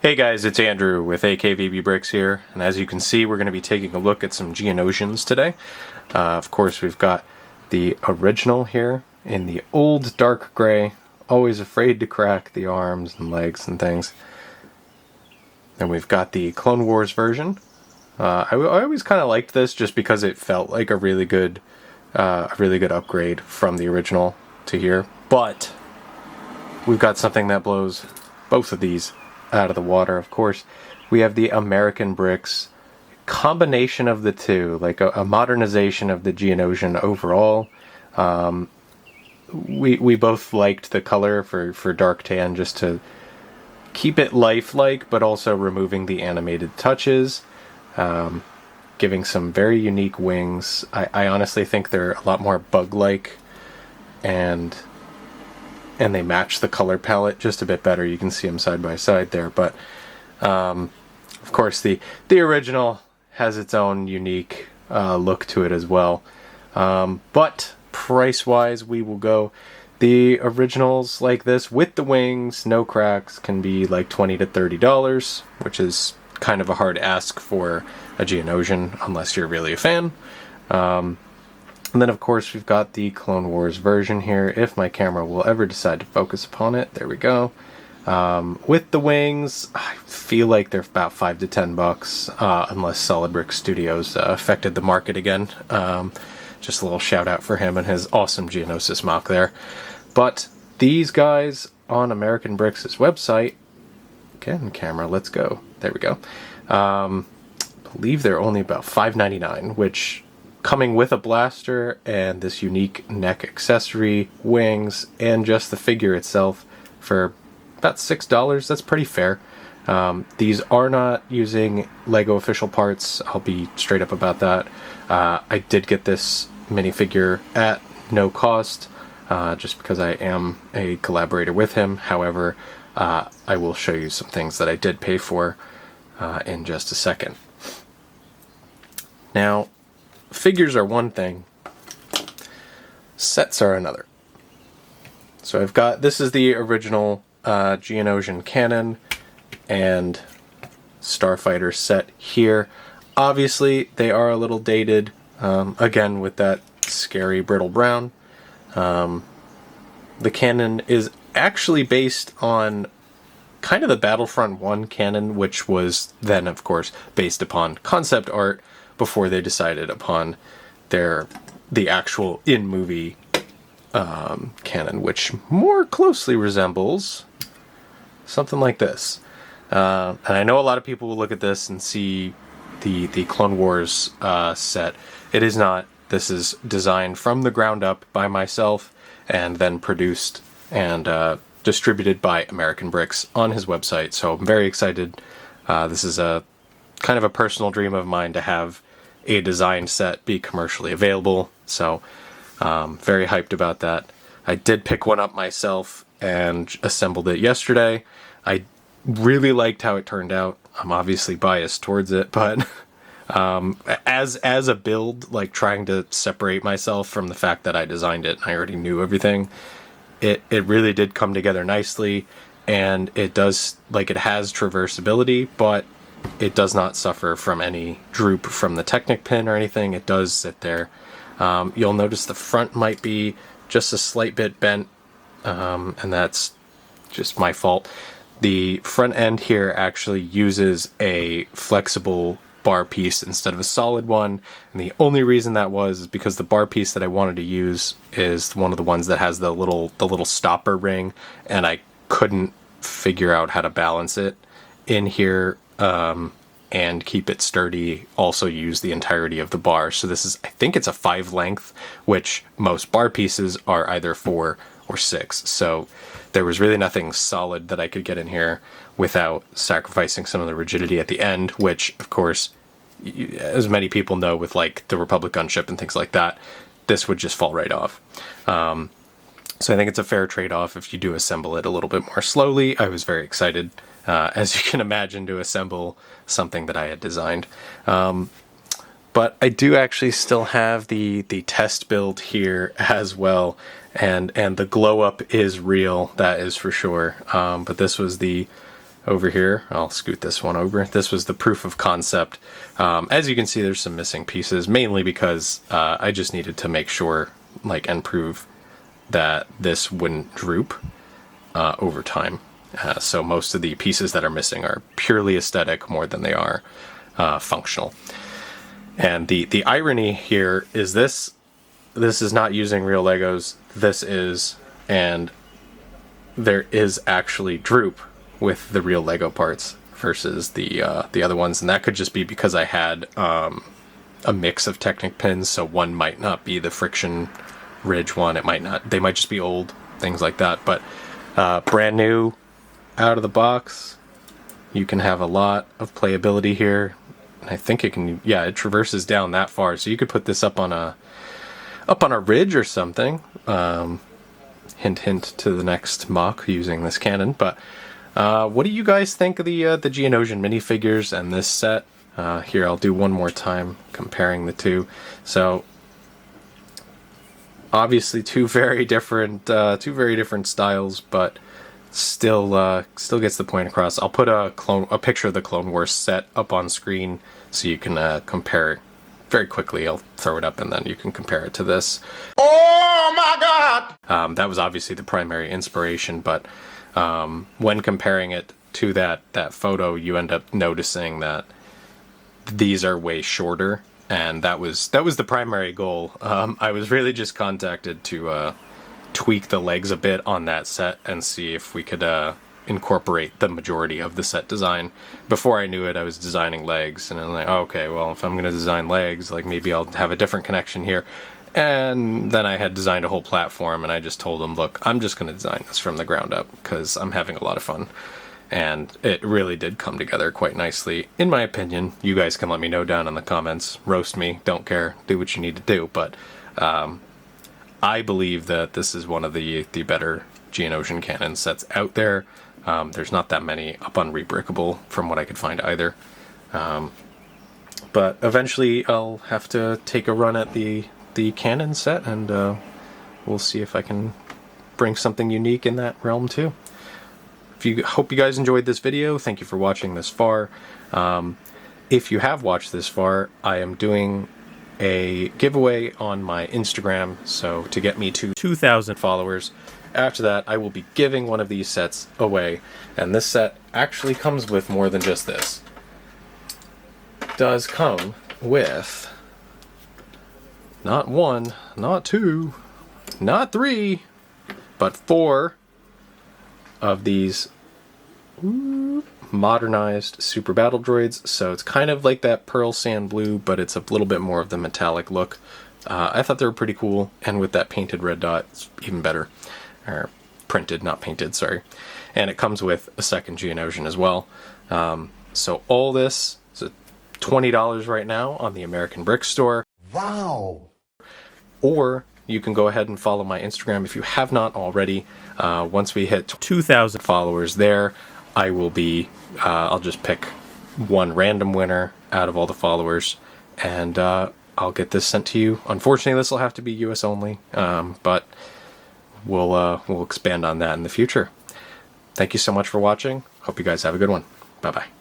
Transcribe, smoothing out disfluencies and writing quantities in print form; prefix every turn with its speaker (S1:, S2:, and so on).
S1: Hey guys, it's Andrew with AKVB Bricks here, and as you can see, we're going to be taking a look at some Geonosians today. Of course, we've got the original here in the old dark gray, always afraid to crack the arms and legs and things. Then we've got the Clone Wars version. I always kind of liked this just because it felt like a really good upgrade from the original to here. But we've got something that blows both of these out of the water. Of course, we have the American Bricks combination of the two, like a modernization of the Geonosian overall. We both liked the color for dark tan just to keep it lifelike, but also removing the animated touches, giving some very unique wings. I honestly think they're a lot more bug-like, and they match the color palette just a bit better. You can see them side by side there, but of course the original has its own unique look to it as well. But price-wise, we will go the originals like this with the wings, no cracks, can be like $20 to $30, which is kind of a hard ask for a Geonosian unless you're really a fan. And then, of course, we've got the Clone Wars version here, if my camera will ever decide to focus upon it. There we go. With the wings, I feel like they're about $5 to $10, unless Solid Brick Studios affected the market again. Just a little shout out for him and his awesome Geonosis mock there. But these guys on American Bricks' website, again, camera, let's go. There we go. I believe they're only about $5.99, which, coming with a blaster and this unique neck accessory, wings, and just the figure itself for about $6, that's pretty fair. These are not using LEGO official parts, I'll be straight up about that. I did get this minifigure at no cost, just because I am a collaborator with him. However, I will show you some things that I did pay for in just a second. Now, figures are one thing, sets are another. So I've got, this is the original Geonosian cannon and Starfighter set here. Obviously, they are a little dated, again with that scary brittle brown. The cannon is actually based on kind of the Battlefront 1 cannon, which was then, of course, based upon concept art before they decided upon the actual in-movie cannon, which more closely resembles something like this. And I know a lot of people will look at this and see the Clone Wars set. It is not. This is designed from the ground up by myself and then produced and distributed by American Bricks on his website. So I'm very excited. This is a kind of a personal dream of mine to have a design set be commercially available. So very hyped about that. I did pick one up myself and assembled it yesterday. I really liked how it turned out. I'm obviously biased towards it, but as a build, like trying to separate myself from the fact that I designed it and I already knew everything, it really did come together nicely, and it does, like, it has traversability, but it does not suffer from any droop from the Technic pin or anything. It does sit there. You'll notice the front might be just a slight bit bent, and that's just my fault. The front end here actually uses a flexible bar piece instead of a solid one, and the only reason that was is because the bar piece that I wanted to use is one of the ones that has the little stopper ring, and I couldn't figure out how to balance it in here and keep it sturdy, also use the entirety of the bar. So this is, I think it's a 5 length, which most bar pieces are either 4 or 6. So there was really nothing solid that I could get in here without sacrificing some of the rigidity at the end, which, of course, as many people know with like the Republic gunship and things like that, this would just fall right off. So I think it's a fair trade-off if you do assemble it a little bit more slowly. I was very excited, as you can imagine, to assemble something that I had designed. But I do actually still have the test build here as well, and the glow up is real, that is for sure. But this was the over here. I'll scoot this one over. This was the proof of concept. As you can see, there's some missing pieces, mainly because I just needed to make sure, like, and prove that this wouldn't droop over time. So most of the pieces that are missing are purely aesthetic more than they are functional. And the irony here is this is not using real Legos. This is, and there is actually droop with the real Lego parts versus the other ones, and that could just be because I had a mix of Technic pins, so one might not be the friction ridge one. It might not. They might just be old, things like that. But brand new, out of the box, you can have a lot of playability here. And I think it can. Yeah, it traverses down that far, so you could put this up on a ridge or something. Hint, hint to the next mock using this cannon. But what do you guys think of the Geonosian minifigures and this set? Here, I'll do one more time comparing the two. So obviously two very different styles, but still gets the point across. I'll put a picture of the Clone Wars set up on screen so you can compare it very quickly. I'll throw it up and then you can compare it to this.
S2: Oh my god!
S1: That was obviously the primary inspiration, but when comparing it to that photo, you end up noticing that these are way shorter, and that was the primary goal. I was really just contacted to tweak the legs a bit on that set and see if we could incorporate the majority of the set design. Before I knew it, I was designing legs, and I'm like, oh, okay, well, if I'm going to design legs, like, maybe I'll have a different connection here. And then I had designed a whole platform, and I just told them, look, I'm just going to design this from the ground up because I'm having a lot of fun. And it really did come together quite nicely, in my opinion. You guys can let me know down in the comments. Roast me, don't care, do what you need to do. But I believe that this is one of the better Geonosian cannon sets out there. There's not that many up on Rebrickable from what I could find either. But eventually I'll have to take a run at the cannon set, and we'll see if I can bring something unique in that realm too. Hope you guys enjoyed this video. Thank you for watching this far. If you have watched this far, I am doing a giveaway on my Instagram, so to get me to 2,000 followers. After that, I will be giving one of these sets away, and this set actually comes with more than just this. It does come with not one, not two, not three, but 4 of these modernized super battle droids. So it's kind of like that pearl sand blue, but it's a little bit more of the metallic look. I thought they were pretty cool, and with that painted red dot, it's even better. Or printed, not painted, sorry. And it comes with a second Geonosian as well. So all this is $20 right now on the American Brick Store.
S2: Wow!
S1: Or you can go ahead and follow my Instagram if you have not already. Once we hit 2,000 followers there, I will be, I'll just pick one random winner out of all the followers, and I'll get this sent to you. Unfortunately, this will have to be US only, but we'll expand on that in the future. Thank you so much for watching. Hope you guys have a good one. Bye-bye.